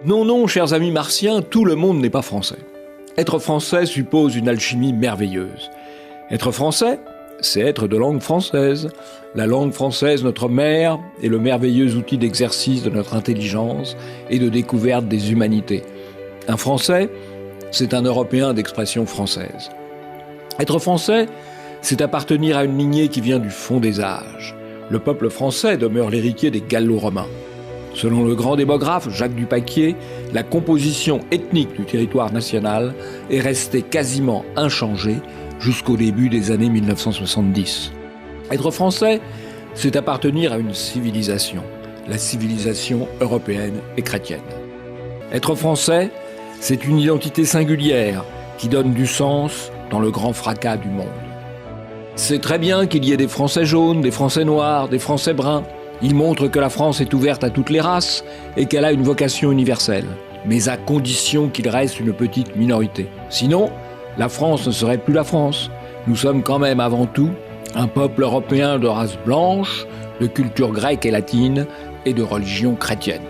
Non, non, chers amis martiens, tout le monde n'est pas français. Être français suppose une alchimie merveilleuse. Être français, c'est être de langue française. La langue française, notre mère, est le merveilleux outil d'exercice de notre intelligence et de découverte des humanités. Un Français, c'est un Européen d'expression française. Être français, c'est appartenir à une lignée qui vient du fond des âges. Le peuple français demeure l'héritier des Gallo-Romains. Selon le grand démographe Jacques Dupaquier, la composition ethnique du territoire national est restée quasiment inchangée jusqu'au début des années 1970. Être français, c'est appartenir à une civilisation, la civilisation européenne et chrétienne. Être français, c'est une identité singulière qui donne du sens dans le grand fracas du monde. C'est très bien qu'il y ait des Français jaunes, des Français noirs, des Français bruns. Il montre que la France est ouverte à toutes les races et qu'elle a une vocation universelle, mais à condition qu'il reste une petite minorité. Sinon, la France ne serait plus la France. Nous sommes quand même avant tout un peuple européen de race blanche, de culture grecque et latine et de religion chrétienne.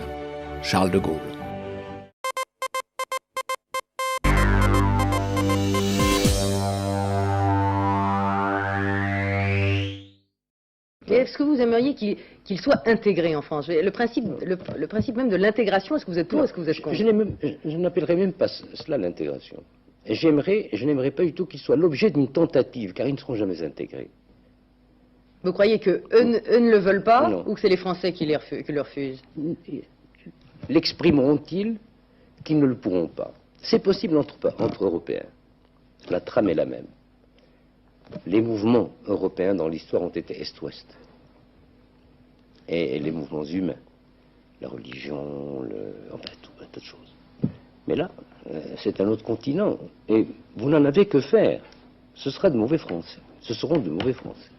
Charles de Gaulle. Est-ce que vous aimeriez qu'il soit intégré en France? Le principe même de l'intégration, est-ce que vous êtes pour, est-ce que vous êtes contre? Je n'appellerais même pas cela l'intégration. Je n'aimerais pas du tout qu'il soit l'objet d'une tentative, car ils ne seront jamais intégrés. Vous croyez qu'eux ne le veulent pas, non, ou que c'est les Français qui le refusent? L'exprimeront-ils qu'ils ne le pourront pas? C'est possible entre Européens. La trame est la même. Les mouvements européens dans l'histoire ont été Est-Ouest. Et les mouvements humains, la religion, enfin tout un tas de choses. Mais là, c'est un autre continent. Et vous n'en avez que faire. Ce sera de mauvais Français. Ce seront de mauvais Français.